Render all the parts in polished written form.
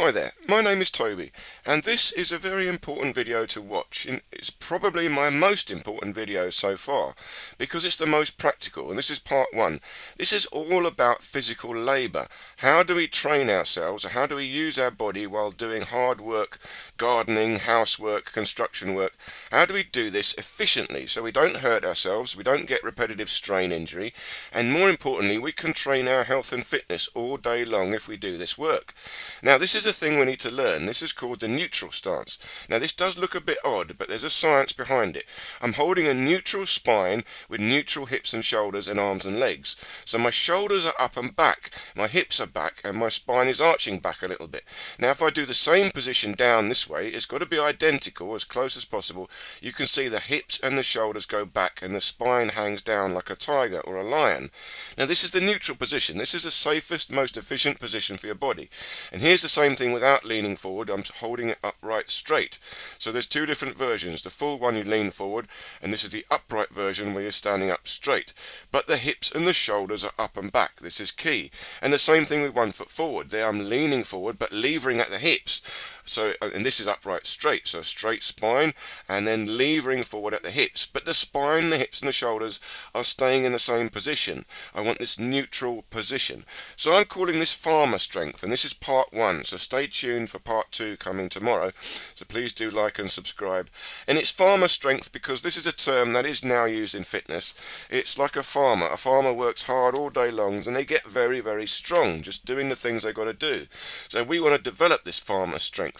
Hi there, my name is Toby, and this is a very important video to watch. It's probably my most important video so far, because it's the most practical, and this is part one. This is all about physical labour. How do we train ourselves, or how do we use our body while doing hard work, gardening, housework, construction work? How do we do this efficiently so we don't hurt ourselves, we don't get repetitive strain injury, and more importantly, we can train our health and fitness all day long if we do this work. Now, this is a thing we need to learn. This is called the neutral stance. Now, this does look a bit odd, but there's a science behind it. I'm holding a neutral spine with neutral hips and shoulders and arms and legs. So my shoulders are up and back, my hips are back, and my spine is arching back a little bit. Now, if I do the same position down this way, it's got to be identical, as close as possible. You can see the hips and the shoulders go back, and the spine hangs down like a tiger or a lion. Now, this is the neutral position. This is the safest, most efficient position for your body. And here's the same thing without leaning forward. I'm holding it upright straight. So there's two different versions. The full one you lean forward, and this is the upright version where you're standing up straight. But the hips and the shoulders are up and back. This is key. And the same thing with 1 foot forward. There I'm leaning forward but levering at the hips. So, and this is upright straight, so straight spine, and then levering forward at the hips. But the spine, the hips and the shoulders are staying in the same position. I want this neutral position. So I'm calling this farmer strength, and this is part one. So stay tuned for part two coming tomorrow. So please do like and subscribe. And it's farmer strength because this is a term that is now used in fitness. It's like a farmer. A farmer works hard all day long, and they get very, very strong just doing the things they've got to do. So we want to develop this farmer strength.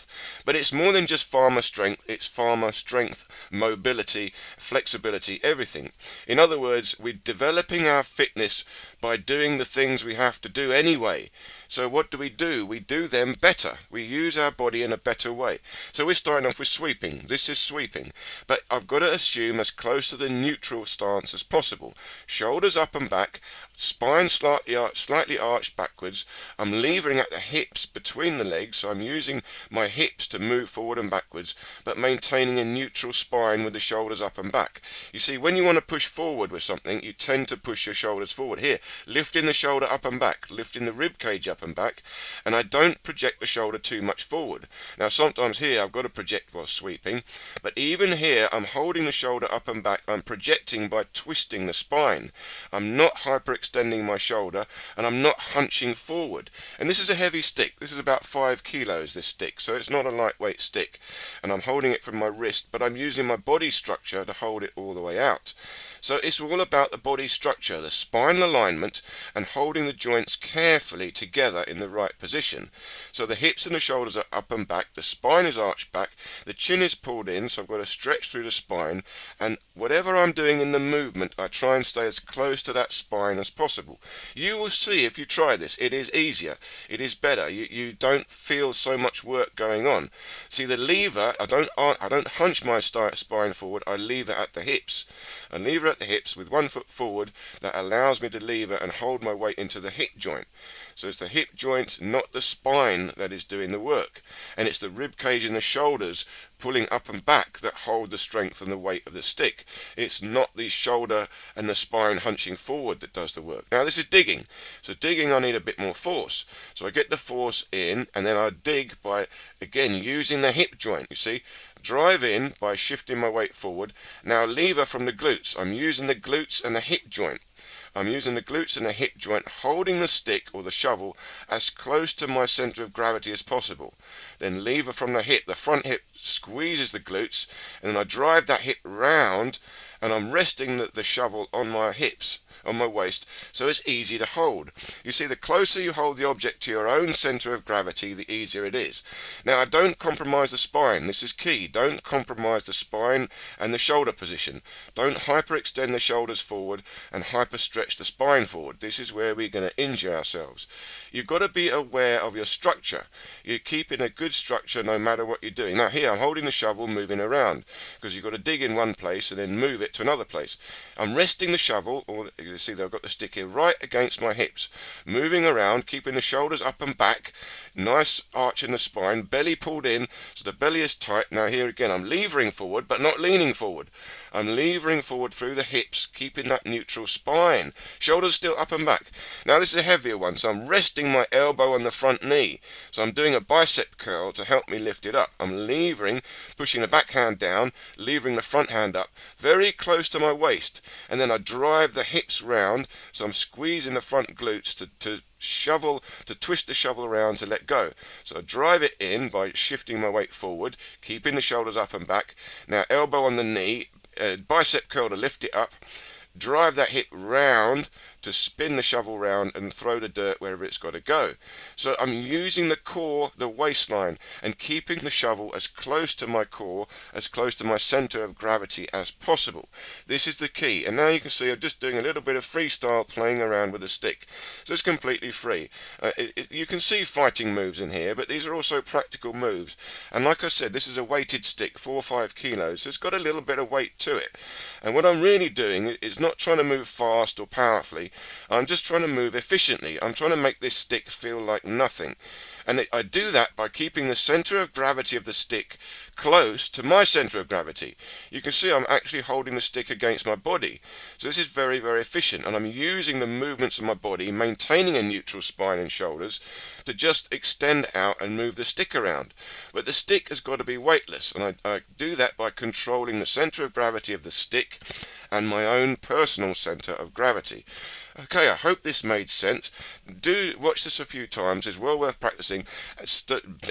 But it's more than just farmer strength, it's farmer strength, mobility, flexibility, everything. In other words, we're developing our fitness by doing the things we have to do anyway. So what do? We do them better. We use our body in a better way. So we're starting off with sweeping. This is sweeping. But I've got to assume as close to the neutral stance as possible. Shoulders up and back, spine slightly arched backwards. I'm levering at the hips between the legs, so I'm using my hips to move forward and backwards, but maintaining a neutral spine with the shoulders up and back. You see, when you want to push forward with something, you tend to push your shoulders forward. Here, lifting the shoulder up and back, lifting the rib cage up and back, and I don't project the shoulder too much forward. Now, sometimes here I've got to project while sweeping, but even here I'm holding the shoulder up and back. I'm projecting by twisting the spine. I'm not hyperextending my shoulder, and I'm not hunching forward. And this is a heavy stick. This is about 5 kilos, this stick, so it's not a lightweight stick. And I'm holding it from my wrist, but I'm using my body structure to hold it all the way out. So it's all about the body structure, the spinal alignment, and holding the joints carefully together in the right position. So the hips and the shoulders are up and back, the spine is arched back, the chin is pulled in, so I've got to stretch through the spine, and whatever I'm doing in the movement, I try and stay as close to that spine as possible. You will see if you try this, it is easier, it is better, you don't feel so much work going on. See, the lever, I don't hunch my spine forward, I lever at the hips. I lever at the hips with 1 foot forward. That allows me to lever and hold my weight into the hip joint. So it's the hip joint, not the spine, that is doing the work. And it's the rib cage and the shoulders pulling up and back that hold the strength and the weight of the stick. It's not the shoulder and the spine hunching forward that does the work. Now, this is digging. So digging, I need a bit more force. So I get the force in, and then I dig by, again, using the hip joint. You see, drive in by shifting my weight forward. Now lever from the glutes. I'm using the glutes and the hip joint. I'm using the glutes and the hip joint, holding the stick or the shovel as close to my center of gravity as possible. Then lever from the hip. The front hip squeezes the glutes, and then I drive that hip round, and I'm resting the shovel on my hips, on my waist, so it's easy to hold. You see, the closer you hold the object to your own center of gravity, the easier it is. Now, I don't compromise the spine. This is key. Don't compromise the spine and the shoulder position. Don't hyperextend the shoulders forward and hyperstretch the spine forward. This is where we're going to injure ourselves. You've got to be aware of your structure. You're keeping a good structure no matter what you're doing. Now, here I'm holding the shovel, moving around, because you've got to dig in one place and then move it to another place. I'm resting the shovel, or you see that I've got the stick here right against my hips, moving around, keeping the shoulders up and back, nice arch in the spine, belly pulled in, so the belly is tight. Now here again, I'm levering forward, but not leaning forward. I'm levering forward through the hips, keeping that neutral spine. Shoulders still up and back. Now this is a heavier one, so I'm resting my elbow on the front knee. So I'm doing a bicep curl to help me lift it up. I'm levering, pushing the back hand down, levering the front hand up, very close to my waist. And then I drive the hips round, so I'm squeezing the front glutes to twist the shovel around to let go. So I drive it in by shifting my weight forward, keeping the shoulders up and back. Now elbow on the knee, bicep curl to lift it up, drive that hip round to spin the shovel round and throw the dirt wherever it's got to go. So I'm using the core, the waistline, and keeping the shovel as close to my core, as close to my center of gravity as possible. This is the key. And now you can see I'm just doing a little bit of freestyle, playing around with a stick. So it's completely free. You can see fighting moves in here, but these are also practical moves. And like I said, this is a weighted stick, 4 or 5 kilos, so it's got a little bit of weight to it. And what I'm really doing is not trying to move fast or powerfully. I'm just trying to move efficiently. I'm trying to make this stick feel like nothing. And I do that by keeping the center of gravity of the stick close to my center of gravity. You can see I'm actually holding the stick against my body. So this is very, very efficient. And I'm using the movements of my body, maintaining a neutral spine and shoulders, to just extend out and move the stick around. But the stick has got to be weightless. And I do that by controlling the center of gravity of the stick and my own personal center of gravity. Okay, I hope this made sense. Do watch this a few times. It's well worth practicing.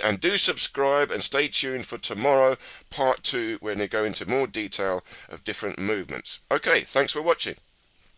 And do subscribe and stay tuned for tomorrow, part 2, when they go into more detail of different movements. Okay, thanks for watching.